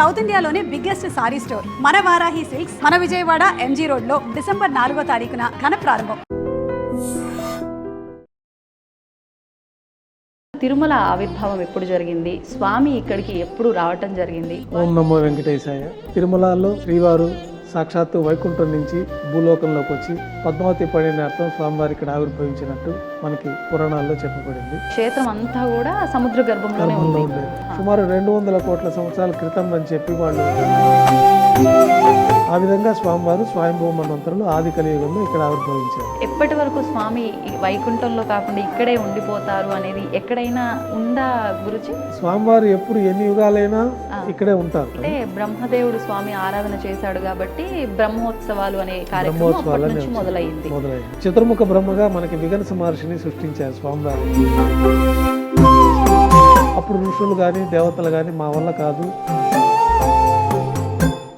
South ఇండియాలోనే biggest sorry store మన Varahi silks మన విజయవాడ ఎంజీ రోడ్ లో డిసెంబర్ 4వ తారీఖున ఘన ప్రారంభం. తిరుమల ఆవిర్భావం ఎప్పుడు జరిగింది? స్వామి ఇక్కడికి ఎప్పుడు రావటం జరిగింది? ఓం నమో వెంకటేశాయ. తిరుమలలో శ్రీవారు సాక్షాత్తు వైకుంఠం నుంచి భూలోకంలోకి వచ్చి పద్మావతి పడినార్థం స్వామివారి ఇక్కడ ఆవిర్భవించినట్టు మనకి పురాణాల్లో చెప్పబడింది. క్షేత్రం అంతా కూడా సముద్ర గర్భంలోనే ఉంది. సుమారు 200 కోట్ల సంవత్సరాల క్రితం అని చెప్పి వాళ్ళు ఆ విధంగా స్వామివారు స్వయంభూ మన్వంతరులు ఆది కలియుగంలో ఇక్కడ ఆవిర్భవించారు. ఎప్పటి వరకు స్వామి వైకుంఠంలో కాకుండా ఇక్కడే ఉండిపోతారు అనేది ఎక్కడైనా ఉందా గురుజీ? స్వామివారు ఎప్పుడు ఎన్ని యుగాలైనా ఇక్కడే ఉంటారు. అంటే బ్రహ్మదేవుడు స్వామి ఆరాధన చేశాడు కాబట్టి బ్రహ్మోత్సవాలు అనే కార్యక్రమం మొదలైంది. చతుర్ముఖ బ్రహ్మగా మనకి విగనస మహర్షిని సృష్టించారు స్వామివారు. అప్పుడు ఋషులు కానీ దేవతలు కానీ మా వల్ల కాదు,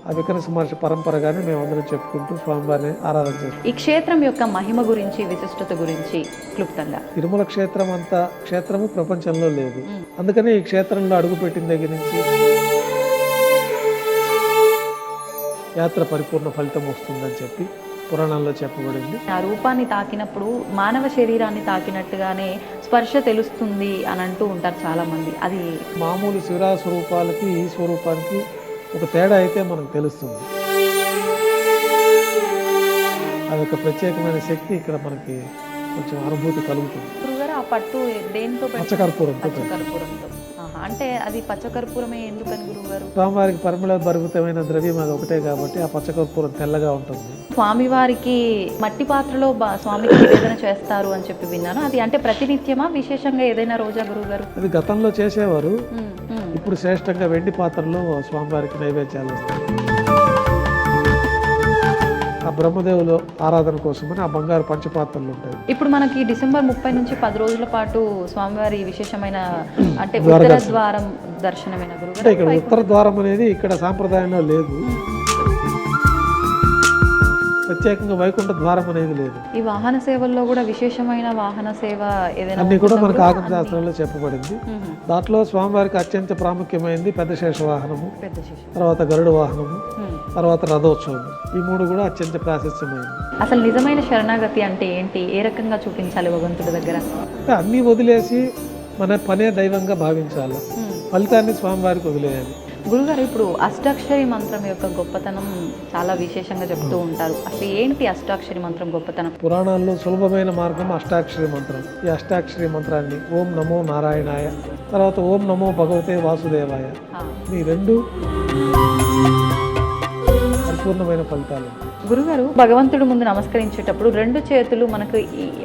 ఆ వికనస మహర్షి పరంపరగానే మేమందరం చెప్పుకుంటూ స్వామివారిని ఆరాధన చేస్తాం. ఈ క్షేత్రం యొక్క మహిమ గురించి, విశిష్టత గురించి క్లుప్తంగా. తిరుమల క్షేత్రం అంత క్షేత్రము ప్రపంచంలో లేదు. అందుకని ఈ క్షేత్రంలో అడుగుపెట్టిన దగ్గర నుంచి యాత్ర పరిపూర్ణ ఫలితం వస్తుందని చెప్పి పురాణాల్లో చెప్పబడింది. ఆ రూపాన్ని తాకినప్పుడు మానవ శరీరాన్ని తాకినట్టుగానే స్పర్శ తెలుస్తుంది అని అంటూ ఉంటారు చాలా మంది. అది మామూలు శివరా స్వరూపాలకి ఈ స్వరూపానికి ఒక తేడా అయితే మనకు తెలుస్తుంది. అది ఒక ప్రత్యేకమైన శక్తి ఇక్కడ మనకి కొంచెం అనుభూతి కలుగుతుంది. గురుగారు ఆ పట్టు దేంతో? పచ్చకర్పూరంతో. పచ్చకర్పూరంతో. అంటే అది పచ్చకర్పూరమే ఎందుకని గురుగారు? స్వామివారికి పరిమళ భరితమైన ద్రవ్యం అది ఒకటే కాబట్టి ఆ పచ్చకర్పూరం తెల్లగా ఉంటుంది. స్వామివారికి మట్టి పాత్రలో స్వామికి నివేదన చేస్తారు అని చెప్పి విన్నాను. అది అంటే ప్రతినిత్యమా, విశేషంగా ఏదైనా రోజా గురుగారు? అది గతంలో చేసేవారు. ఇప్పుడు శ్రేష్టంగా వెండి పాత్రలో స్వామివారికి నైవేద్యాలు వస్తాయి. ఆ బ్రహ్మదేవులు ఆరాధన కోసమని ఆ బంగారు పంచపాత్రలు ఉంటాయి. ఇప్పుడు మనకి డిసెంబర్ 30 నుంచి 10 రోజుల పాటు స్వామివారి విశేషమైన అంటే ఉత్తర ద్వారం దర్శనమైన గురుగారు. అంటే ఇక్కడ ఉత్తర ద్వారం అనేది ఇక్కడ సాంప్రదాయంలో లేదు. ప్రత్యేకంగా వైకుంఠ ద్వారం అనేది లేదు. ఈ వాహన సేవల్లో కూడా విశేషమైన వాహన సేవ ఏదైనా అన్ని కూడా మనకు ఆగమ శాస్త్రంలో చెప్పబడింది. దాంట్లో స్వామివారికి అత్యంత ప్రాముఖ్యమైనది పెద్ద శేష వాహనము, తర్వాత గరుడ వాహనము, తర్వాత రథోత్సవం. ఈ 3 కూడా అత్యంత ప్రాశస్త్యమైనది. అసలు నిజమైన శరణాగతి అంటే ఏంటి? ఏ రకంగా చూపించాలి భగవంతుడి దగ్గర? అంటే అన్నీ వదిలేసి మన పనే దైవంగా భావించాలి, ఫలితాన్ని స్వామివారికి వదిలేయాలి. గురుగారు, ఇప్పుడు అష్టాక్షరి మంత్రం యొక్క గొప్పతనం చాలా విశేషంగా చెప్తూ ఉంటారు. అసలు ఏంటి అష్టాక్షరి మంత్రం గొప్పతనం? పురాణాల్లో సులభమైన మార్గం అష్టాక్షరి మంత్రం. ఈ అష్టాక్షరి మంత్రాన్ని ఓం నమో నారాయణాయ, తర్వాత ఓం నమో భగవతే వాసుదేవాయ, ఈ 2 పరిపూర్ణమైన ఫలితాలు. గురుగారు, భగవంతుడి ముందు నమస్కరించేటప్పుడు 2 చేతులు మనకు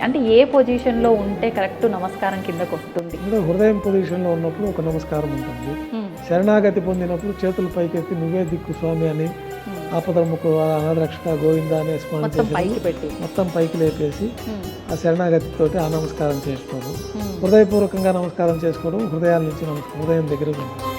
అంటే ఏ పొజిషన్లో ఉంటే కరెక్ట్ నమస్కారం కిందకు వస్తుంది? హృదయం పొజిషన్లో ఉన్నప్పుడు ఒక నమస్కారం ఉంటుంది. శరణాగతి పొందినప్పుడు చేతులు పైకెత్తి నువ్వే దిక్కు స్వామి అని, ఆపదముకు అనాథరక్షక గోవింద అనే స్మరణ చేసి మొత్తం పైకి లేపేసి ఆ శరణాగతితోటి ఆ నమస్కారం చేసుకోవడం, హృదయపూర్వకంగా నమస్కారం చేసుకోవడం, హృదయాల నుంచి హృదయం దగ్గర ఉంటుంది.